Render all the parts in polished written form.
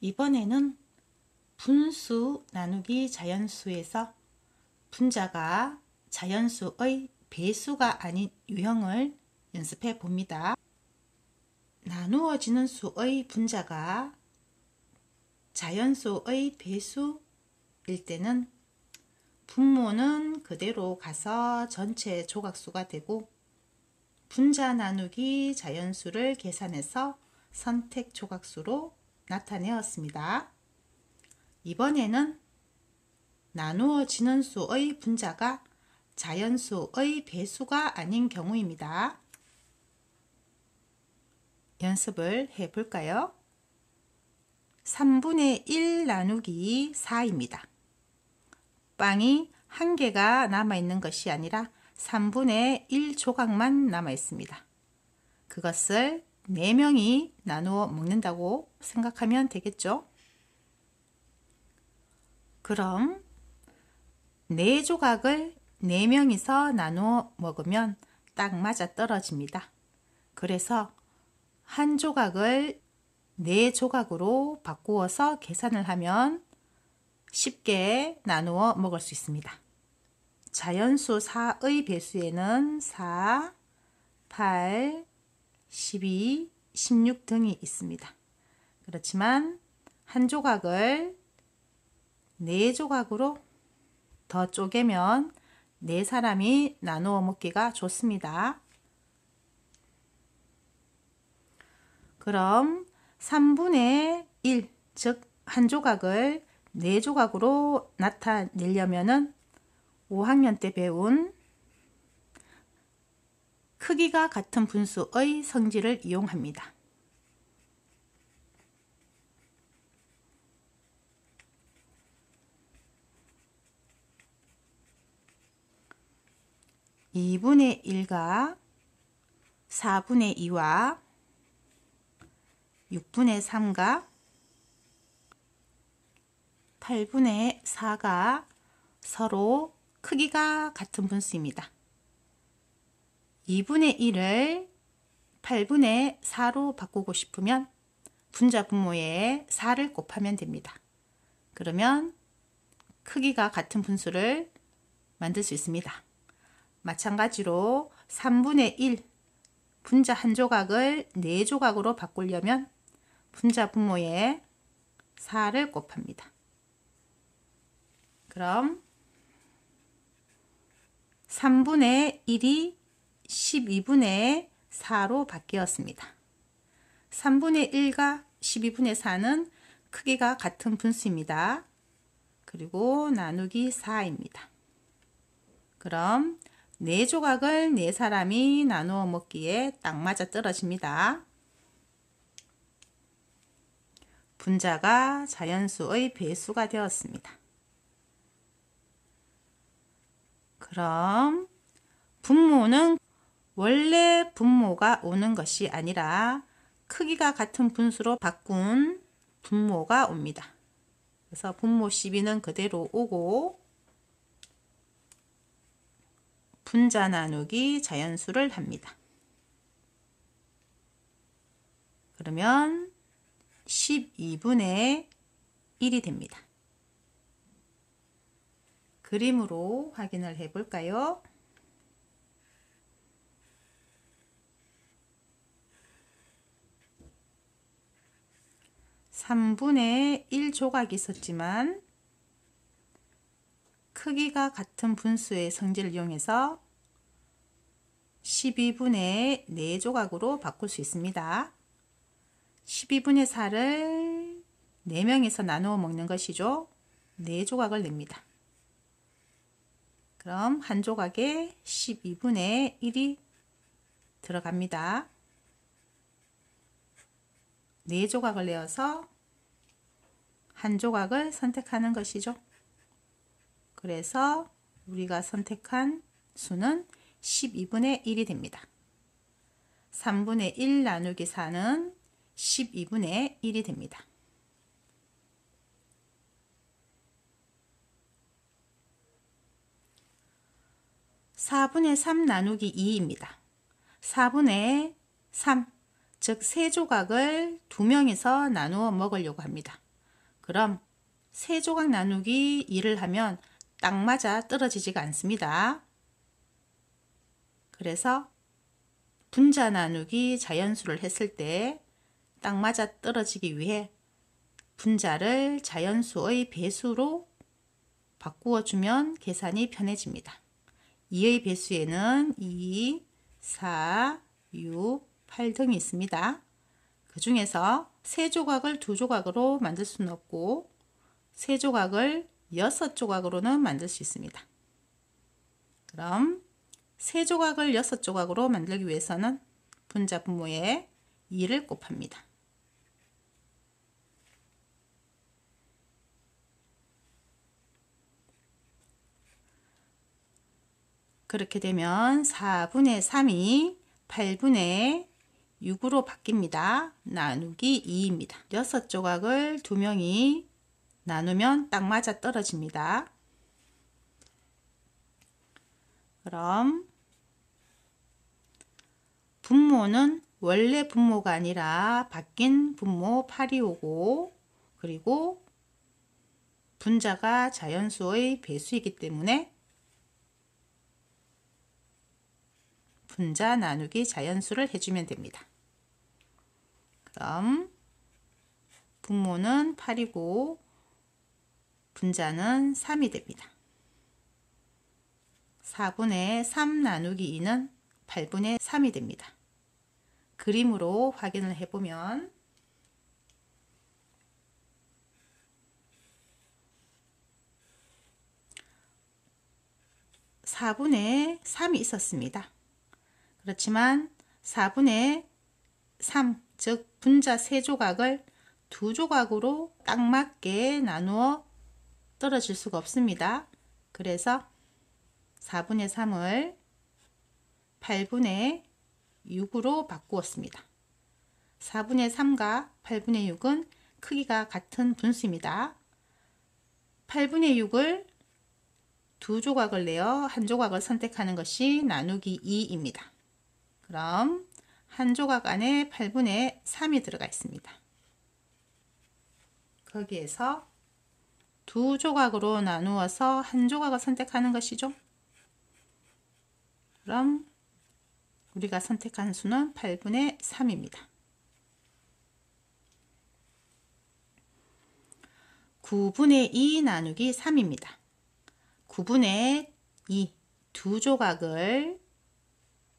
이번에는 분수 나누기 자연수에서 분자가 자연수의 배수가 아닌 유형을 연습해 봅니다. 나누어지는 수의 분자가 자연수의 배수일 때는 분모는 그대로 가서 전체 조각수가 되고, 분자 나누기 자연수를 계산해서 선택 조각수로 나타내었습니다. 이번에는 나누어지는 수의 분자가 자연수의 배수가 아닌 경우입니다. 연습을 해 볼까요? 3분의 1 나누기 4입니다. 빵이 한 개가 남아있는 것이 아니라 3분의 1 조각만 남아있습니다. 그것을 4명이 나누어 먹는다고 생각하면 되겠죠? 그럼 4조각을 4명이서 나누어 먹으면 딱 맞아 떨어집니다. 그래서 한 조각을 4조각으로 바꾸어서 계산을 하면 쉽게 나누어 먹을 수 있습니다. 자연수 4의 배수에는 4, 8, 12, 16 등이 있습니다. 그렇지만 한 조각을 4조각으로 더 쪼개면 4사람이 나누어 먹기가 좋습니다. 그럼 3분의 1, 즉 한 조각을 4조각으로 나타내려면 5학년 때 배운 크기가 같은 분수의 성질을 이용합니다. (2분의 1과) (4분의 2와) (6분의 3과) (8분의 4가) 서로 크기가 같은 분수입니다. 2분의 1을 8분의 4로 바꾸고 싶으면 분자 분모에 4를 곱하면 됩니다. 그러면 크기가 같은 분수를 만들 수 있습니다. 마찬가지로 3분의 1 분자 한 조각을 4조각으로 바꾸려면 분자 분모에 4를 곱합니다. 그럼 3분의 1이 12분의 4로 바뀌었습니다. 3분의 1과 12분의 4는 크기가 같은 분수입니다. 그리고 나누기 4입니다. 그럼 4조각을 4사람이 나누어 먹기에 딱 맞아 떨어집니다. 분자가 자연수의 배수가 되었습니다. 그럼 분모는 원래 분모가 오는 것이 아니라 크기가 같은 분수로 바꾼 분모가 옵니다. 그래서 분모 12는 그대로 오고 분자 나누기 자연수를 합니다. 그러면 12분의 1이 됩니다. 그림으로 확인을 해 볼까요? (3분의 1 조각이 있었지만 크기가 같은 분수의 성질을 이용해서 12분의 4조각으로 바꿀 수 있습니다. 12분의 4를 4명에서 나누어 먹는 것이죠. 4조각을 냅니다. 그럼 한 조각에 12분의 1이 들어갑니다. 4조각을 내어서 한 조각을 선택하는 것이죠. 그래서 우리가 선택한 수는 12분의 1이 됩니다. 3분의 1 나누기 4는 12분의 1이 됩니다. (4분의 3) 나누기 2입니다. 4분의 3, 즉 3조각을 2명이서 나누어 먹으려고 합니다. 그럼 세 조각 나누기 2를 하면 딱 맞아 떨어지지가 않습니다. 그래서 분자 나누기 자연수를 했을 때 딱 맞아 떨어지기 위해 분자를 자연수의 배수로 바꾸어 주면 계산이 편해집니다. 2의 배수에는 2, 4, 6, 8 등이 있습니다. 그 중에서 세 조각을 두 조각으로 만들 수는 없고 세 조각을 6조각으로는 만들 수 있습니다. 그럼 세 조각을 6조각으로 만들기 위해서는 분자 분모에 2를 곱합니다. 그렇게 되면 4분의 3이 8분의 6으로 바뀝니다. 나누기 2입니다. 6조각을 2명이 나누면 딱 맞아 떨어집니다. 그럼 분모는 원래 분모가 아니라 바뀐 분모 8이 오고, 그리고 분자가 자연수의 배수이기 때문에 분자 나누기 자연수를 해주면 됩니다. 그럼 분모는 8이고 분자는 3이 됩니다. 4분의 3 나누기 2는 8분의 3이 됩니다. 그림으로 확인을 해보면 4분의 3이 있었습니다. 그렇지만 4분의 3, 즉 분자 3조각을 2조각으로 딱 맞게 나누어 떨어질 수가 없습니다. 그래서 4분의 3을 8분의 6으로 바꾸었습니다. 4분의 3과 8분의 6은 크기가 같은 분수입니다. 8분의 6을 2조각을 내어 한 조각을 선택하는 것이 나누기 2입니다. 그럼 한 조각 안에 8분의 3이 들어가 있습니다. 거기에서 2조각으로 나누어서 한 조각을 선택하는 것이죠. 그럼 우리가 선택한 수는 8분의 3입니다. 9분의 2 나누기 3입니다. 9분의 2, 2조각을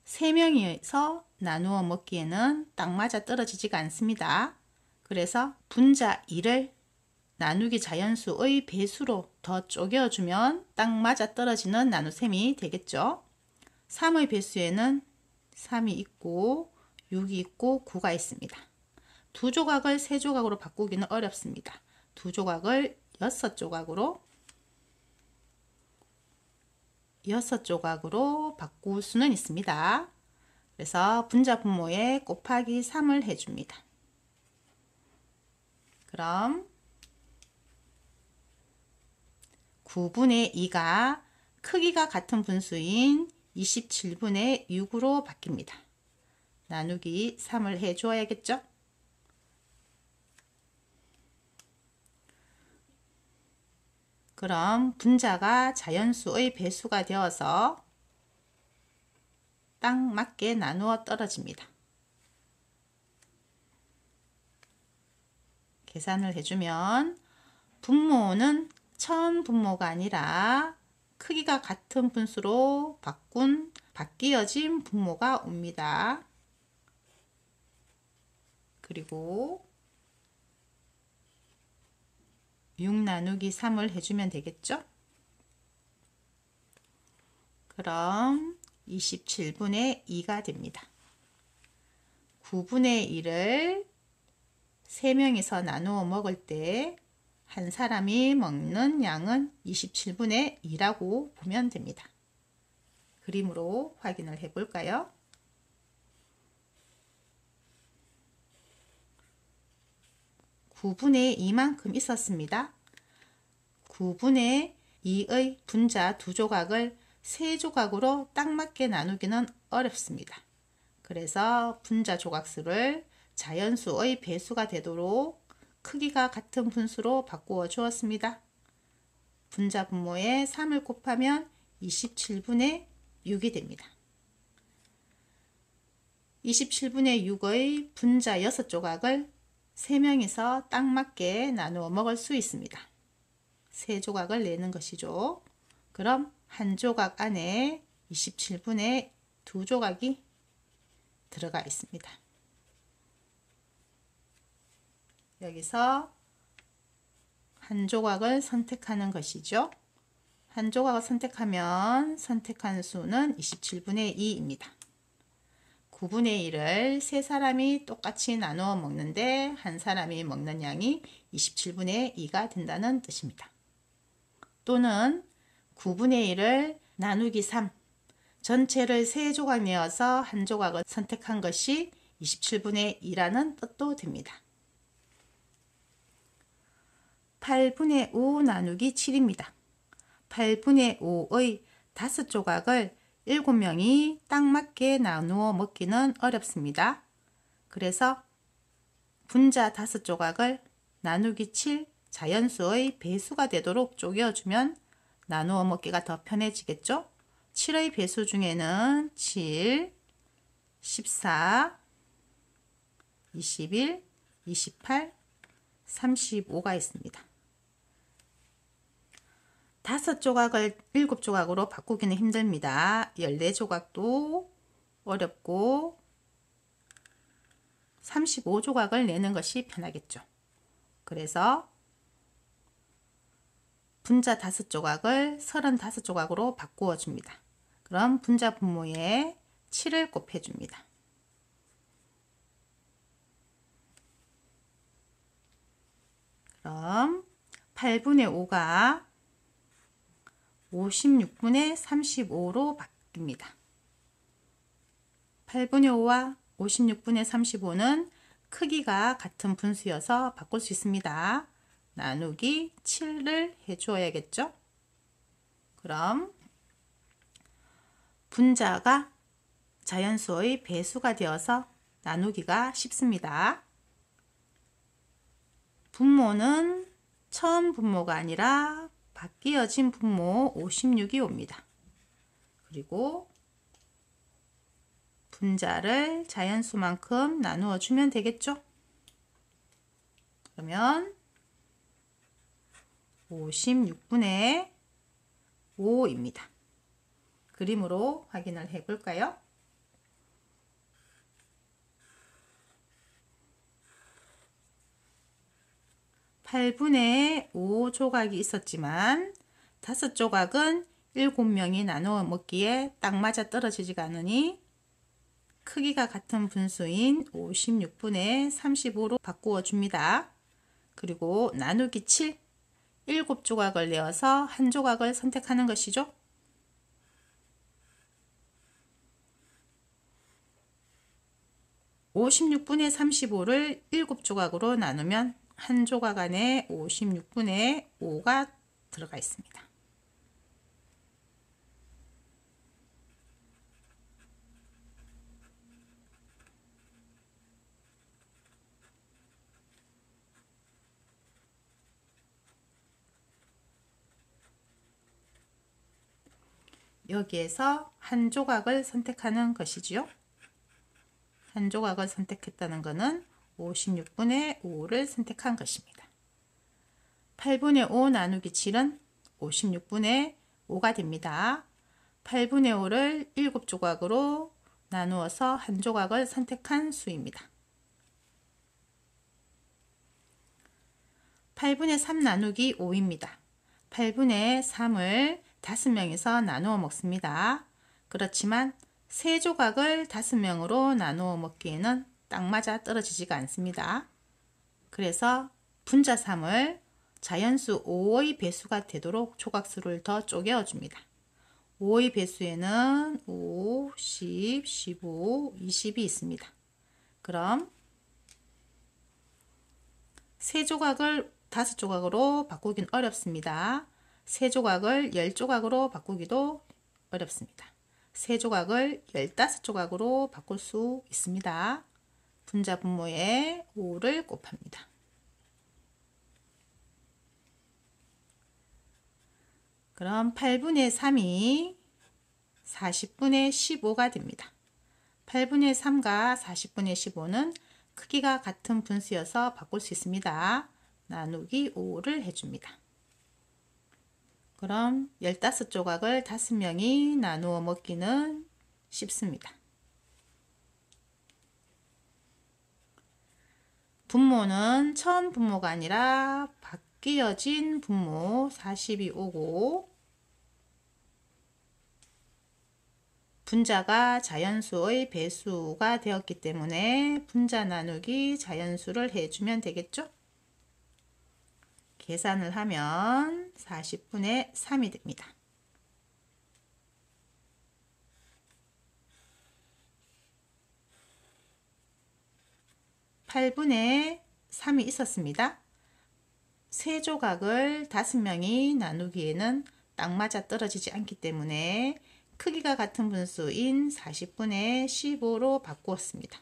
3명이서 나누어 먹기에는 딱 맞아 떨어지지가 않습니다. 그래서 분자 2를 나누기 자연수의 배수로 더 쪼개어주면 딱 맞아 떨어지는 나눗셈이 되겠죠. 3의 배수에는 3이 있고 6이 있고 9가 있습니다. 2조각을 3조각으로 바꾸기는 어렵습니다. 2조각을 6조각으로 바꿀 수는 있습니다. 그래서 분자 분모에 곱하기 3을 해줍니다. 그럼 9분의 2가 크기가 같은 분수인 27분의 6으로 바뀝니다. 나누기 3을 해주어야겠죠? 그럼 분자가 자연수의 배수가 되어서 딱 맞게 나누어 떨어집니다. 계산을 해주면 분모는 처음 분모가 아니라 크기가 같은 분수로 바뀌어진 분모가 옵니다. 그리고 6 나누기 3을 해주면 되겠죠? 그럼 27분의 2가 됩니다. 9분의 1을 3명이서 나누어 먹을 때 한 사람이 먹는 양은 27분의 2라고 보면 됩니다. 그림으로 확인을 해 볼까요? (9분의 2만큼) 있었습니다. 9분의 2의 분자 2조각을 3조각으로 딱 맞게 나누기는 어렵습니다. 그래서 분자 조각수를 자연수의 배수가 되도록 크기가 같은 분수로 바꾸어 주었습니다. 분자 분모에 3을 곱하면 27분의 6이 됩니다. 27분의 6의 분자 6조각을 3명이서 딱 맞게 나누어 먹을 수 있습니다. 3조각을 내는 것이죠. 그럼 한 조각 안에 27분의 2조각이 들어가 있습니다. 여기서 한 조각을 선택하는 것이죠. 한 조각을 선택하면 선택한 수는 27분의 2입니다. 9분의 1을 세 사람이 똑같이 나누어 먹는데 한 사람이 먹는 양이 27분의 2가 된다는 뜻입니다. 또는 9분의 1을 나누기 3, 전체를 세 조각 내어서 한 조각을 선택한 것이 27분의 2라는 뜻도 됩니다. 8분의 5 나누기 7입니다. 8분의 5의 5조각을 7명이 딱 맞게 나누어 먹기는 어렵습니다. 그래서 분자 5조각을 나누기 7 자연수의 배수가 되도록 쪼개어주면 나누어 먹기가 더 편해지겠죠? 7의 배수 중에는 7, 14, 21, 28, 35가 있습니다. 5조각을 7조각으로 바꾸기는 힘듭니다. 14조각도 어렵고 35조각을 내는 것이 편하겠죠. 그래서 분자 5조각을 35조각으로 바꾸어 줍니다. 그럼 분자 분모에 7을 곱해 줍니다. 그럼 8분의 5가 56분의 35로 바뀝니다. 8분의 5와 56분의 35는 크기가 같은 분수여서 바꿀 수 있습니다. 나누기 7을 해주어야겠죠? 그럼 분자가 자연수의 배수가 되어서 나누기가 쉽습니다. 분모는 처음 분모가 아니라 바뀌어진 분모 56이 옵니다. 그리고 분자를 자연수만큼 나누어 주면 되겠죠? 그러면 56분의 5입니다. 그림으로 확인을 해 볼까요? (8분의 5) 조각이 있었지만 5조각은 7명이 나누어 먹기에 딱 맞아 떨어지지가 않으니 크기가 같은 분수인 56분의 35로 바꾸어 줍니다. 그리고 나누기 7, 7조각을 내어서 한 조각을 선택하는 것이죠. (56분의 35를) 7조각으로 나누면 한 조각 안에 56분의 5가 들어가 있습니다. 여기에서 한 조각을 선택하는 것이지요. 한 조각을 선택했다는 것은 56분의 5를 선택한 것입니다. 8분의 5 나누기 7은 56분의 5가 됩니다. 8분의 5를 7조각으로 나누어서 한 조각을 선택한 수입니다. 8분의 3 나누기 5입니다. 8분의 3을 5명에서 나누어 먹습니다. 그렇지만 3조각을 5명으로 나누어 먹기에는 딱 맞아 떨어지지가 않습니다. 그래서 분자 3을 자연수 5의 배수가 되도록 조각수를 더 쪼개어 줍니다. 5의 배수에는 5, 10, 15, 20이 있습니다. 그럼 3조각을 5조각으로 바꾸긴 어렵습니다. 3조각을 10조각으로 바꾸기도 어렵습니다. 3조각을 15조각으로 바꿀 수 있습니다. 분자 분모에 5를 곱합니다. 그럼 8분의 3이 40분의 15가 됩니다. 8분의 3과 40분의 15는 크기가 같은 분수여서 바꿀 수 있습니다. 나누기 5를 해줍니다. 그럼 15조각을 5명이 나누어 먹기는 쉽습니다. 분모는 처음 분모가 아니라 바뀌어진 분모 40이 오고, 분자가 자연수의 배수가 되었기 때문에 분자 나누기 자연수를 해주면 되겠죠? 계산을 하면 40분의 3이 됩니다. 8분의 3이 있었습니다. 세 조각을 5명이 나누기에는 딱 맞아 떨어지지 않기 때문에 크기가 같은 분수인 40분의 15로 바꾸었습니다.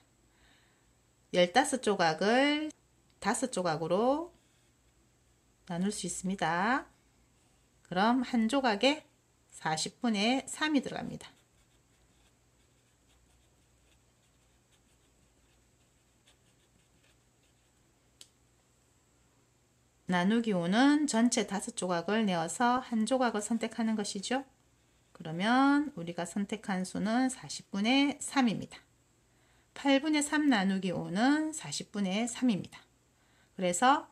15조각을 5조각으로 나눌 수 있습니다. 그럼 한 조각에 40분의 3이 들어갑니다. 나누기 5는 전체 5조각을 내어서 한 조각을 선택하는 것이죠. 그러면 우리가 선택한 수는 40분의 3입니다. 8분의 3 나누기 5는 40분의 3입니다. 그래서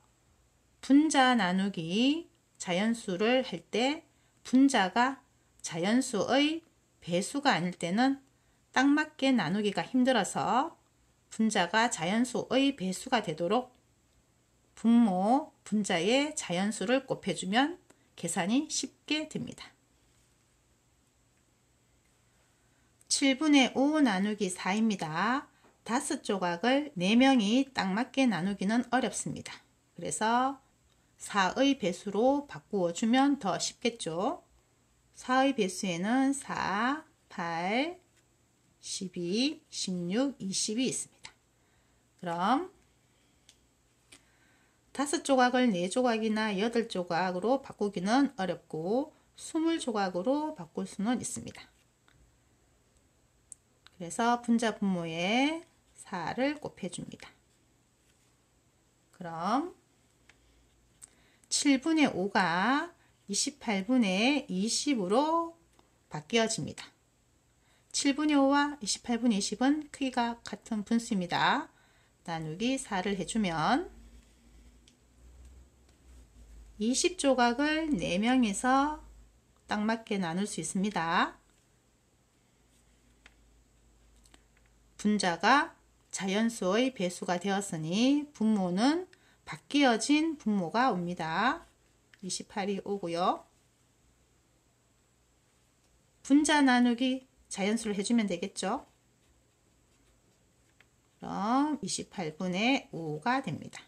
분자 나누기 자연수를 할 때 분자가 자연수의 배수가 아닐 때는 딱 맞게 나누기가 힘들어서 분자가 자연수의 배수가 되도록 분모 분자의 자연수를 곱해주면 계산이 쉽게 됩니다. 7분의 5 나누기 4입니다. 5조각을 4명이 딱 맞게 나누기는 어렵습니다. 그래서 4의 배수로 바꾸어 주면 더 쉽겠죠. 4의 배수에는 4, 8, 12, 16, 20이 있습니다. 그럼 5조각을 4조각이나 8조각으로 바꾸기는 어렵고 20조각으로 바꿀 수는 있습니다. 그래서 분자 분모에 4를 곱해줍니다. 그럼 7분의 5가 28분의 20으로 바뀌어집니다. 7분의 5와 28분의 20은 크기가 같은 분수입니다. 나누기 4를 해주면 20조각을 4명에서 딱 맞게 나눌 수 있습니다. 분자가 자연수의 배수가 되었으니 분모는 바뀌어진 분모가 옵니다. 28이 오고요. 분자 나누기 자연수를 해주면 되겠죠. 그럼 28분의 5가 됩니다.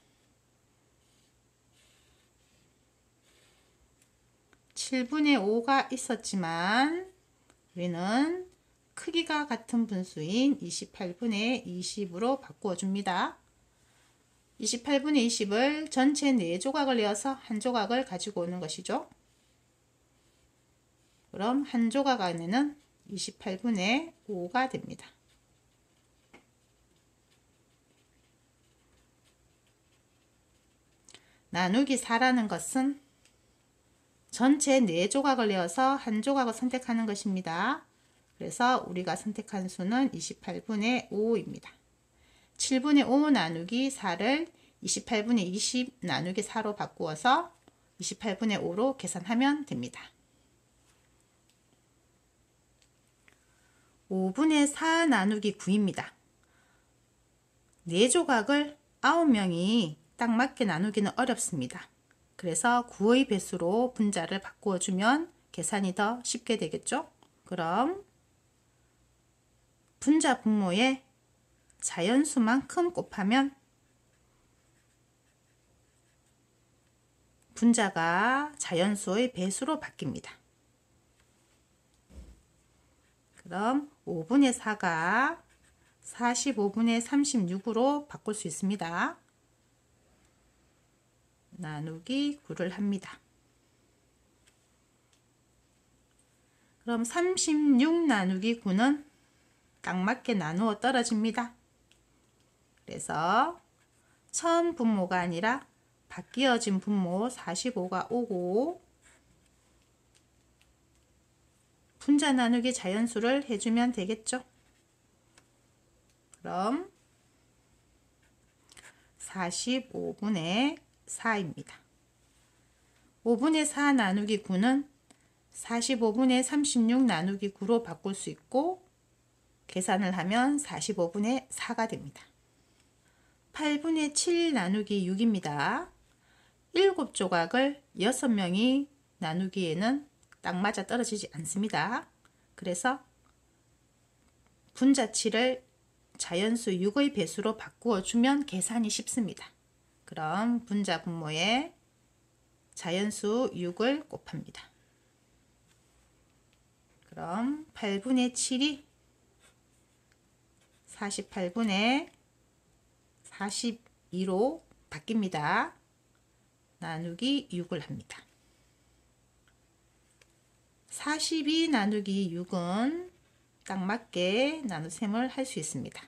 7분의 5가 있었지만 우리는 크기가 같은 분수인 28분의 20으로 바꾸어 줍니다. 28분의 20을 전체 4조각을 내어서 한 조각을 가지고 오는 것이죠. 그럼 한 조각 안에는 28분의 5가 됩니다. 나누기 4라는 것은 전체 4조각을 내어서 한 조각을 선택하는 것입니다. 그래서 우리가 선택한 수는 28분의 5입니다. 7분의 5 나누기 4를 28분의 20 나누기 4로 바꾸어서 28분의 5로 계산하면 됩니다. 5분의 4 나누기 9입니다. 4조각을 9명이 딱 맞게 나누기는 어렵습니다. 그래서 9의 배수로 분자를 바꾸어 주면 계산이 더 쉽게 되겠죠? 그럼 분자 분모에 자연수만큼 곱하면 분자가 자연수의 배수로 바뀝니다. 그럼 5분의 4가 45분의 36으로 바꿀 수 있습니다. 나누기 9를 합니다. 그럼 36 나누기 9는 딱 맞게 나누어 떨어집니다. 그래서 처음 분모가 아니라 바뀌어진 분모 45가 오고 분자 나누기 자연수를 해주면 되겠죠. 그럼 45분의 4입니다. 5분의 4 나누기 9는 45분의 36 나누기 9로 바꿀 수 있고 계산을 하면 45분의 4가 됩니다. 8분의 7 나누기 6입니다. 7조각을 6명이 나누기에는 딱 맞아 떨어지지 않습니다. 그래서 분자 7을 자연수 6의 배수로 바꾸어 주면 계산이 쉽습니다. 그럼 분자 분모에 자연수 6을 곱합니다. 그럼 8분의 7이 48분의 42로 바뀝니다. 나누기 6을 합니다. 42 나누기 6은 딱 맞게 나눗셈을 할 수 있습니다.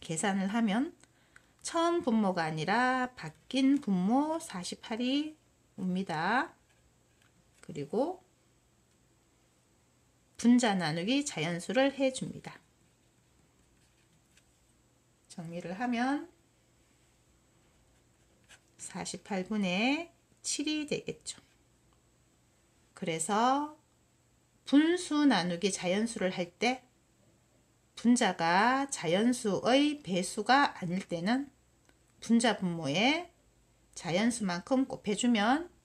계산을 하면 처음 분모가 아니라 바뀐 분모 48이 옵니다. 그리고 분자 나누기 자연수를 해줍니다. 정리를 하면 48분의 7이 되겠죠. 그래서 분수 나누기 자연수를 할 때 분자가 자연수의 배수가 아닐 때는 분자 분모에 자연수만큼 곱해주면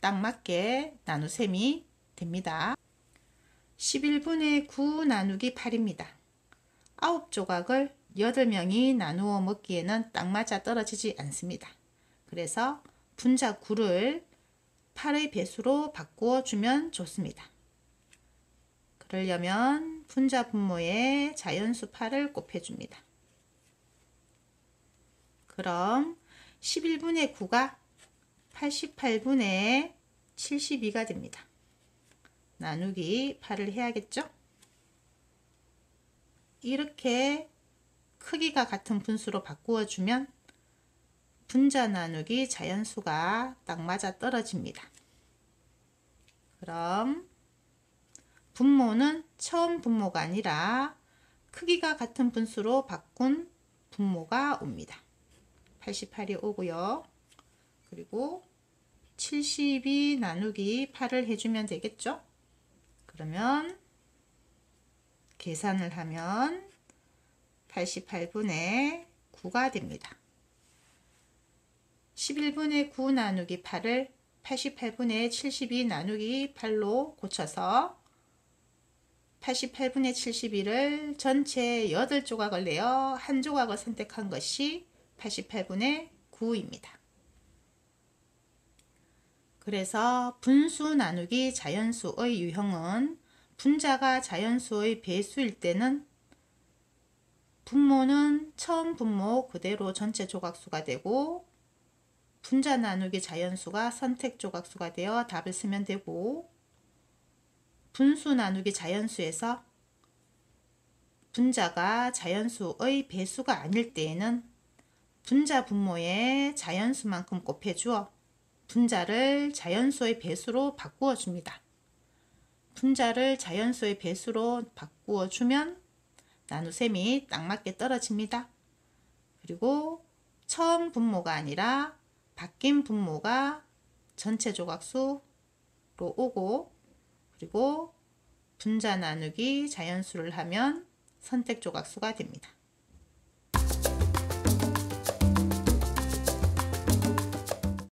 딱 맞게 나눗셈이 됩니다. 11분의 9 나누기 8입니다. 9조각을 8명이 나누어 먹기에는 딱 맞아 떨어지지 않습니다. 그래서 분자 9를 8의 배수로 바꾸어 주면 좋습니다. 그러려면 분자 분모에 자연수 8을 곱해줍니다. 그럼 11분의 9가 88분의 72가 됩니다. 나누기 8을 해야겠죠? 이렇게 크기가 같은 분수로 바꾸어 주면 분자 나누기 자연수가 딱 맞아 떨어집니다. 그럼 분모는 처음 분모가 아니라 크기가 같은 분수로 바꾼 분모가 옵니다. 88이 오고요. 그리고 72 나누기 8을 해주면 되겠죠? 그러면 계산을 하면 88분의 9가 됩니다. 11분의 9 나누기 8을 88분의 72 나누기 8로 고쳐서 88분의 72를 전체 8조각을 내어 한 조각을 선택한 것이 88분의 9입니다. 그래서 분수 나누기 자연수의 유형은 분자가 자연수의 배수일 때는 분모는 처음 분모 그대로 전체 조각수가 되고 분자 나누기 자연수가 선택 조각수가 되어 답을 쓰면 되고 분수 나누기 자연수에서 분자가 자연수의 배수가 아닐 때에는 분자 분모에 자연수만큼 곱해주어 분자를 자연수의 배수로 바꾸어 줍니다. 분자를 자연수의 배수로 바꾸어 주면 나눗셈이 딱 맞게 떨어집니다. 그리고 처음 분모가 아니라 바뀐 분모가 전체 조각수로 오고 그리고 분자 나누기 자연수를 하면 선택 조각수가 됩니다.